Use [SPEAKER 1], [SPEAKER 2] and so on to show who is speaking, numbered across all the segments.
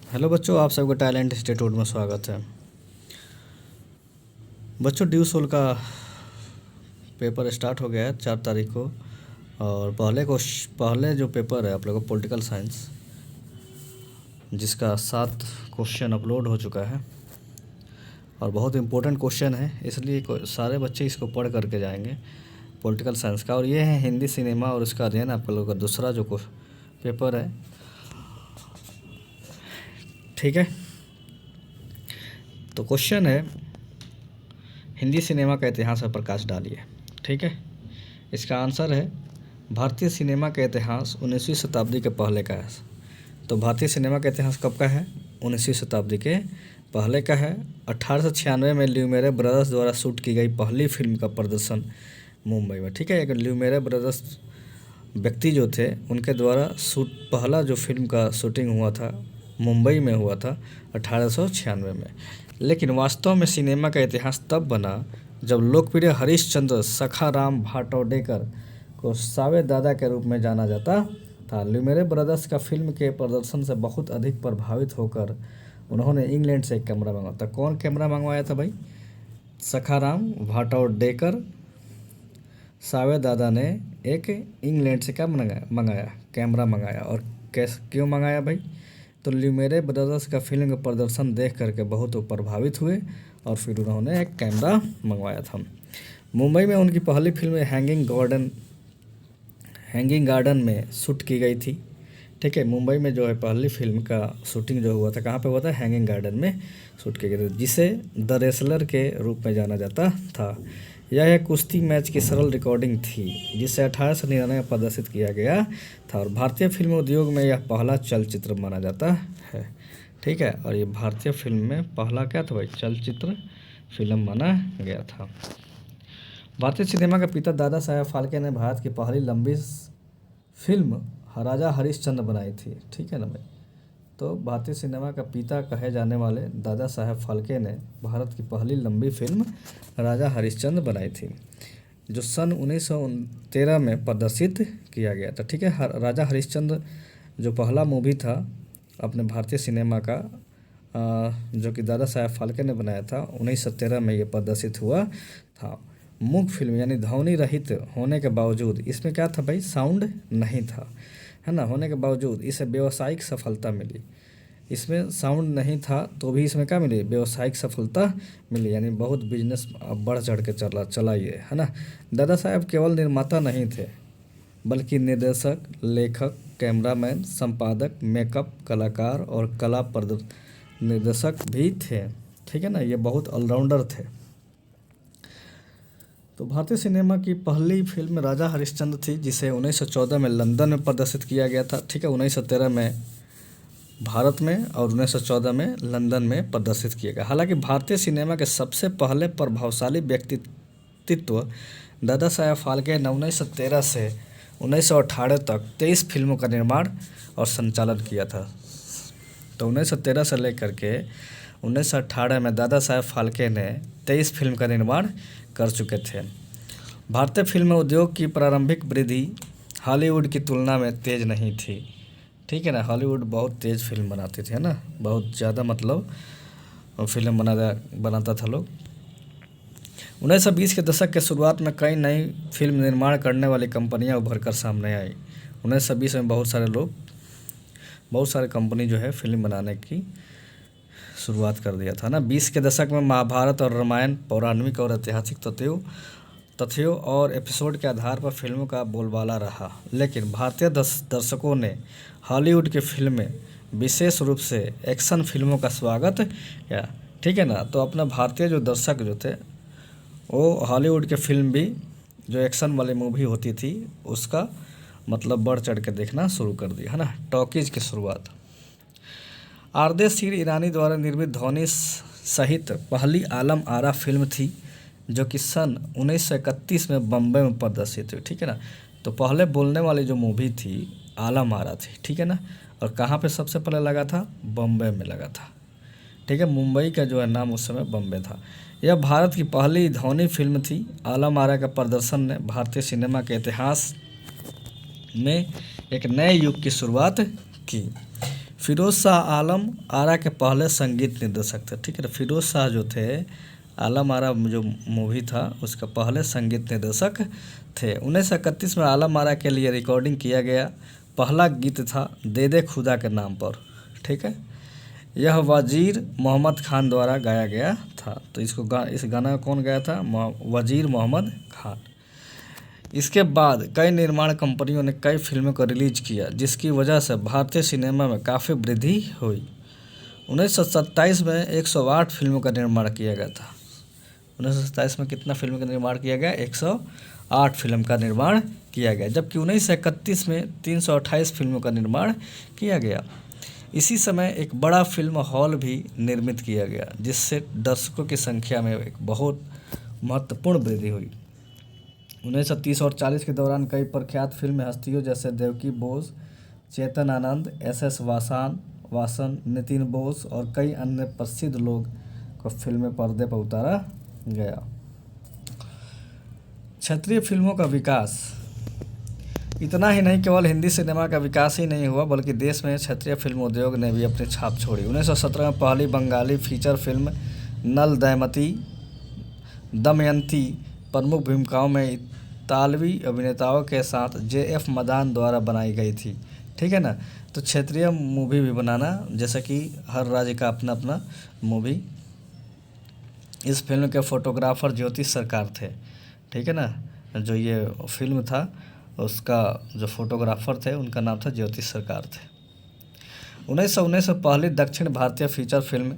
[SPEAKER 1] Hello बच्चों, आप सबका टैलेंट इंस्टीट्यूट में स्वागत है। बच्चों, ड्यू सोल का पेपर स्टार्ट हो गया है 4 तारीख को। और पहले जो पेपर है आप लोगों को पॉलिटिकल साइंस, जिसका 7 क्वेश्चन अपलोड हो चुका है और बहुत इम्पोर्टेंट क्वेश्चन है, इसलिए सारे बच्चे इसको पढ़ करके जाएंगे पॉलिटिकल साइंस का। और ये है हिंदी सिनेमा और उसका अध्ययन, आप लोगों का दूसरा जो पेपर है। ठीक है, तो क्वेश्चन है हिंदी सिनेमा का इतिहास पर प्रकाश डालिए। ठीक है, इसका आंसर है भारतीय सिनेमा का इतिहास 19वीं शताब्दी के पहले का है। तो भारतीय सिनेमा का इतिहास कब का है? 19वीं शताब्दी के पहले का है। 1896 में ल्यूमेरे ब्रदर्स द्वारा शूट की गई पहली फिल्म का प्रदर्शन मुंबई में। ठीक है, एक ल्यूमेरे ब्रदर्स व्यक्ति जो थे उनके द्वारा पहला जो फिल्म का शूटिंग हुआ था मुंबई में हुआ था 1896 में। लेकिन वास्तव में सिनेमा का इतिहास तब बना जब लोकप्रिय हरीशचंद्र सखाराम भाटोडेकर को सावे दादा के रूप में जाना जाता था। ल्यूमेरे ब्रदर्स का फिल्म के प्रदर्शन से बहुत अधिक प्रभावित होकर उन्होंने इंग्लैंड से एक कैमरा मंगवाया था। कौन कैमरा मंगवाया था भाई? सखाराम भाटोडेकर। सावे दादा ने एक इंग्लैंड से क्या मंगाया? कैमरा मंगाया। और क्यों मंगाया भाई? तो ल्यूमेरे ब्रदर्स का फिल्म का प्रदर्शन देख करके बहुत प्रभावित हुए और फिर उन्होंने एक कैमरा मंगवाया था। मुंबई में उनकी पहली फिल्म हैंगिंग गार्डन में शूट की गई थी। ठीक है, मुंबई में जो है पहली फिल्म का शूटिंग जो हुआ था कहाँ पे हुआ था? हैंगिंग गार्डन में शूट की गई थी, जिसे द रेसलर के रूप में जाना जाता था। यह एक कुश्ती मैच की सरल रिकॉर्डिंग थी जिसे 1899 में प्रदर्शित किया गया था और भारतीय फिल्म उद्योग में यह पहला चलचित्र माना जाता है। ठीक है, और ये भारतीय फिल्म में पहला क्या था भाई? चलचित्र फिल्म माना गया था। भारतीय सिनेमा के पिता दादा साहेब फाल्के ने भारत की पहली लंबी फिल्म राजा हरिश्चंद्र बनाई थी। ठीक है ना भाई? तो भारतीय सिनेमा का पिता कहे जाने वाले दादा साहेब फाल्के ने भारत की पहली लंबी फिल्म राजा हरिश्चंद्र बनाई थी, जो सन 1913 में प्रदर्शित किया गया था। ठीक है, राजा हरिश्चंद्र जो पहला मूवी था अपने भारतीय सिनेमा का, जो कि दादा साहेब फाल्के ने बनाया था, 1913 में ये प्रदर्शित हुआ था। मूक फिल्म यानी ध्वनि रहित होने के बावजूद इसमें क्या था भाई? साउंड नहीं था, है ना। होने के बावजूद इसे व्यावसायिक सफलता मिली। इसमें साउंड नहीं था तो भी इसमें क्या मिली? व्यावसायिक सफलता मिली, यानी बहुत बिजनेस बढ़ चढ़ के चला ये, है ना। दादा साहब केवल निर्माता नहीं थे बल्कि निर्देशक, लेखक, कैमरामैन, संपादक, मेकअप कलाकार और कला निर्देशक भी थे। ठीक है ना, ये बहुत ऑलराउंडर थे। तो भारतीय सिनेमा की पहली फिल्म राजा हरिश्चंद्र थी, जिसे 1914 में लंदन में प्रदर्शित किया गया था। ठीक है, 1913 में भारत में और 1914 में लंदन में प्रदर्शित किया गया। हालांकि भारतीय सिनेमा के सबसे पहले प्रभावशाली व्यक्तित्व दादा साहेब फाल्के ने 1913 से 1918 तक 23 फिल्मों का निर्माण और संचालन किया था। तो 1913 से लेकर के 1918 में दादा साहेब फाल्के ने 23 फिल्म का निर्माण कर चुके थे। भारतीय फिल्म उद्योग की प्रारंभिक वृद्धि हॉलीवुड की तुलना में तेज नहीं थी। ठीक है ना, हॉलीवुड बहुत तेज़ फिल्म बनाती थी, है ना, बहुत ज़्यादा मतलब फिल्म बनाता था लोग। 1920 के दशक के शुरुआत में कई नई फिल्म निर्माण करने वाली कंपनियां उभर कर सामने आई। 1920 में बहुत सारे कंपनी जो है फिल्म बनाने की शुरुआत कर दिया था ना। 20 के दशक में महाभारत और रामायण पौराणिक और ऐतिहासिक तथ्यों और एपिसोड के आधार पर फिल्मों का बोलबाला रहा। लेकिन भारतीय दर्शकों ने हॉलीवुड की फिल्में, विशेष रूप से एक्शन फिल्मों का स्वागत किया। ठीक है ना, तो अपना भारतीय जो दर्शक जो थे वो हॉलीवुड के फिल्म भी जो एक्शन वाली मूवी होती थी उसका मतलब बढ़ चढ़ के देखना शुरू कर दिया, है ना। टॉकीज की शुरुआत आरदे सिर ईरानी द्वारा निर्मित ध्वनि सहित पहली आलम आरा फिल्म थी, जो कि सन 1931 में बम्बई में प्रदर्शित हुई। ठीक है ना, तो पहले बोलने वाली जो मूवी थी आलम आरा थी। ठीक है ना, और कहाँ पे सबसे पहले लगा था? बम्बई में लगा था। ठीक है, मुंबई का जो है नाम उस समय बम्बई था। यह भारत की पहली ध्वनि फिल्म थी। आलम आरा का प्रदर्शन ने भारतीय सिनेमा के इतिहास में एक नए युग की शुरुआत की। फिरोज शाह आलम आरा के पहले संगीत निर्देशक थे। ठीक है, फिरोज शाह जो थे, आलम आरा जो मूवी था उसका पहले संगीत निर्देशक थे। 1931 में आलम आरा के लिए रिकॉर्डिंग किया गया पहला गीत था दे दे खुदा के नाम पर। ठीक है, यह वजीर मोहम्मद खान द्वारा गाया गया था। तो इस गाना को कौन गाया था? वजीर मोहम्मद खान। इसके बाद कई निर्माण कंपनियों ने कई फिल्मों को रिलीज किया, जिसकी वजह से भारतीय सिनेमा में काफ़ी वृद्धि हुई। 1927 में 108 फिल्मों का निर्माण किया गया था। 1927 में कितना फिल्म का निर्माण किया गया? 108 फिल्म का निर्माण किया गया, जबकि 1931 में 328 फिल्मों का निर्माण किया गया। इसी समय एक बड़ा फिल्म हॉल भी निर्मित किया गया, जिससे दर्शकों की संख्या में एक बहुत महत्वपूर्ण वृद्धि हुई। 1930 और 40 के दौरान कई प्रख्यात फिल्म हस्तियों जैसे देवकी बोस, चेतन आनंद, एस वासन, नितिन बोस और कई अन्य प्रसिद्ध लोग को फिल्में पर्दे पर उतारा गया। क्षेत्रीय फिल्मों का विकास। इतना ही नहीं, केवल हिंदी सिनेमा का विकास ही नहीं हुआ, बल्कि देश में क्षेत्रीय फिल्म उद्योग ने भी अपनी छाप छोड़ी। 1917 में पहली बंगाली फीचर फिल्म नल दमयंती प्रमुख भूमिकाओं में इतालवी अभिनेताओं के साथ JF मदान द्वारा बनाई गई थी। ठीक है ना, तो क्षेत्रीय मूवी भी बनाना, जैसे कि हर राज्य का अपना अपना मूवी। इस फिल्म के फोटोग्राफर ज्योति सरकार थे। ठीक है ना, जो ये फिल्म था उसका जो फोटोग्राफर थे उनका नाम था ज्योति सरकार थे। 1919 में पहली दक्षिण भारतीय फीचर फिल्म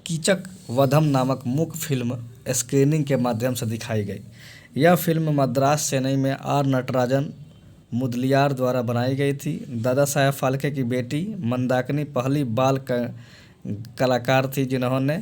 [SPEAKER 1] कीचक वधम नामक मूक फिल्म स्क्रीनिंग के माध्यम से दिखाई गई। यह फिल्म मद्रास चेन्नई में R नटराजन मुदलियार द्वारा बनाई गई थी। दादा साहेब फाल्के की बेटी मंदाकिनी पहली बाल कलाकार थी जिन्होंने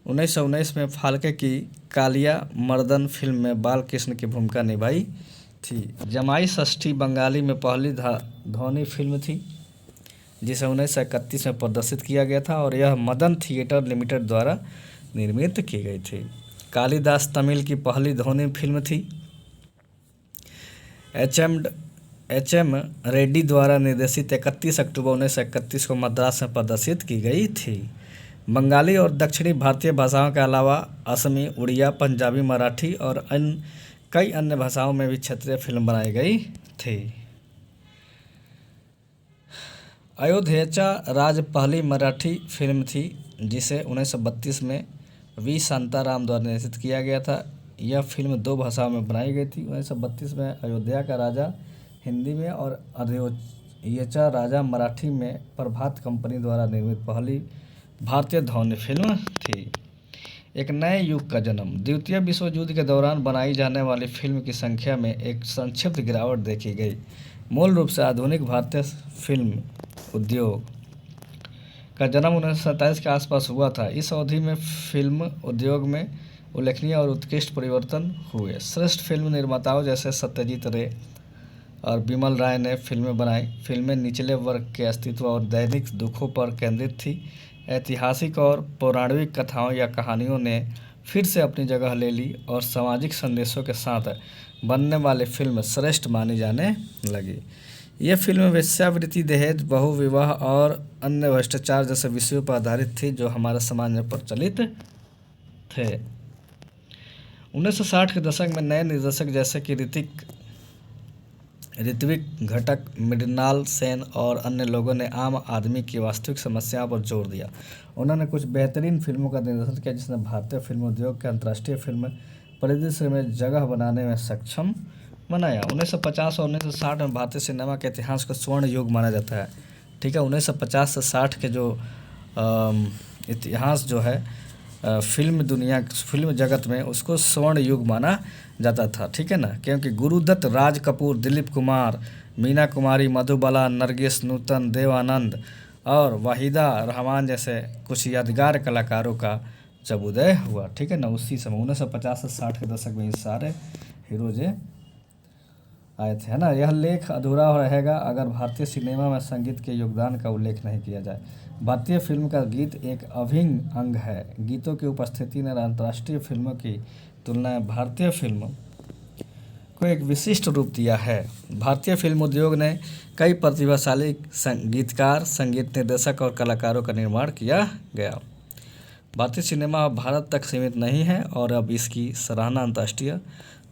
[SPEAKER 1] 1919 में फाल्के की कालिया मर्दन फिल्म में बालकृष्ण की भूमिका निभाई थी। जमाई षष्ठी बंगाली में पहली ध्वनि फिल्म थी, जिसे 1931 में प्रदर्शित किया गया था और यह मदन थिएटर लिमिटेड द्वारा निर्मित की गई थी। कालिदास तमिल की पहली ध्वनि फिल्म थी। HM रेड्डी द्वारा निर्देशित 31 अक्टूबर 1931 को मद्रास में प्रदर्शित की गई थी। बंगाली और दक्षिणी भारतीय भाषाओं के अलावा असमी, उड़िया, पंजाबी, मराठी और कई अन्य भाषाओं में भी क्षेत्रीय फिल्म बनाई गई थी। अयोध्येचा राज पहली मराठी फिल्म थी, जिसे 1932 में V शांताराम द्वारा निर्देशित किया गया था। यह फिल्म 2 भाषाओं में बनाई गई थी। 1932 में अयोध्या का राजा हिंदी में और अयोध्येचा राजा मराठी में प्रभात कंपनी द्वारा निर्मित पहली भारतीय ध्वनि फिल्म थी। एक नए युग का जन्म। द्वितीय विश्व युद्ध के दौरान बनाई जाने वाली फिल्म की संख्या में एक संक्षिप्त गिरावट देखी गई, मूल रूप से आधुनिक भारतीय फिल्म उद्योग का जन्म 1927 के आसपास हुआ था। इस अवधि में फिल्म उद्योग में उल्लेखनीय और उत्कृष्ट परिवर्तन हुए। श्रेष्ठ फिल्म निर्माताओं जैसे सत्यजीत रे और बिमल राय ने फिल्में बनाई। फिल्में निचले वर्ग के अस्तित्व और दैनिक दुखों पर केंद्रित थी। ऐतिहासिक और पौराणिक कथाओं या कहानियों ने फिर से अपनी जगह ले ली और सामाजिक संदेशों के साथ बनने वाली फिल्म श्रेष्ठ मानी जाने लगी। ये फिल्म वेश्यावृत्ति, दहेज, बहुविवाह और अन्य भ्रष्टाचार जैसे विषयों पर आधारित थी, जो हमारे समाज में प्रचलित थे। 1960 के दशक में नए निर्देशक जैसे कि ऋत्विक घटक, मृणाल सेन और अन्य लोगों ने आम आदमी की वास्तविक समस्याओं पर जोर दिया। उन्होंने कुछ बेहतरीन फिल्मों का निर्देशन किया, जिसने भारतीय फिल्म उद्योग के अंतर्राष्ट्रीय फिल्म परिदृश्य में जगह बनाने में सक्षम बनाया। 1950 और 1960 में भारतीय सिनेमा के इतिहास को स्वर्ण युग माना जाता है। ठीक है, 1950 से 60 के जो इतिहास जो है फिल्म जगत में, उसको स्वर्ण युग माना जाता था। ठीक है ना, क्योंकि गुरुदत्त, राज कपूर, दिलीप कुमार, मीना कुमारी, मधुबाला, नरगिस, नूतन, देव आनंद और वाहिदा रहमान जैसे कुछ यादगार कलाकारों का जब उदय हुआ। ठीक है ना, उसी समय 1950 से 60 के दशक में ये सारे हीरोज आए थे, है ना। यह लेख अधूरा रहेगा अगर भारतीय सिनेमा में संगीत के योगदान का उल्लेख नहीं किया जाए। भारतीय फिल्म का गीत एक अभिन्न अंग है। गीतों की उपस्थिति ने अंतर्राष्ट्रीय फिल्मों की तुलना में भारतीय फिल्म को एक विशिष्ट रूप दिया है। भारतीय फिल्म उद्योग ने कई प्रतिभाशाली संगीतकार, संगीत निर्देशक और कलाकारों का निर्माण किया गया। भारतीय सिनेमा अब भारत तक सीमित नहीं है और अब इसकी सराहना अंतर्राष्ट्रीय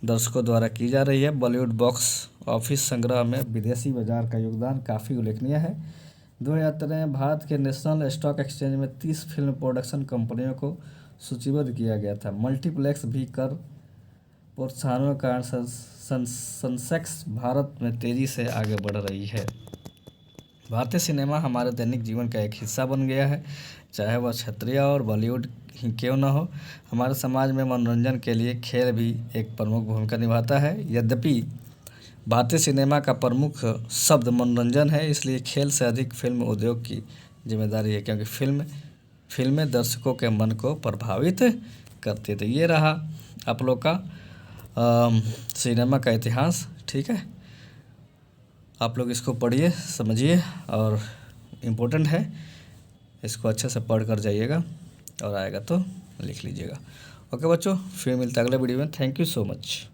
[SPEAKER 1] दर्शकों द्वारा की जा रही है। बॉलीवुड बॉक्स ऑफिस संग्रह में विदेशी बाजार का योगदान काफ़ी उल्लेखनीय है। 2013 में भारत के नेशनल स्टॉक एक्सचेंज में 30 फिल्म प्रोडक्शन कंपनियों को सूचीबद्ध किया गया था। मल्टीप्लेक्स भी कर प्रोत्साहनों के कारण सेंसेक्स भारत में तेज़ी से आगे बढ़ रही है। भारतीय सिनेमा हमारे दैनिक जीवन का एक हिस्सा बन गया है, चाहे वह क्षेत्रीय और बॉलीवुड ही क्यों न हो। हमारे समाज में मनोरंजन के लिए खेल भी एक प्रमुख भूमिका निभाता है। यद्यपि भारतीय सिनेमा का प्रमुख शब्द मनोरंजन है, इसलिए खेल से अधिक फिल्म उद्योग की जिम्मेदारी है, क्योंकि फिल्में दर्शकों के मन को प्रभावित करती है। तो ये रहा आप लोग का सिनेमा का इतिहास। ठीक है, आप लोग इसको पढ़िए, समझिए और इम्पोर्टेंट है, इसको अच्छे से पढ़ कर जाइएगा और आएगा तो लिख लीजिएगा। ओके बच्चों, फिर मिलते हैं अगले वीडियो में। Thank you so much.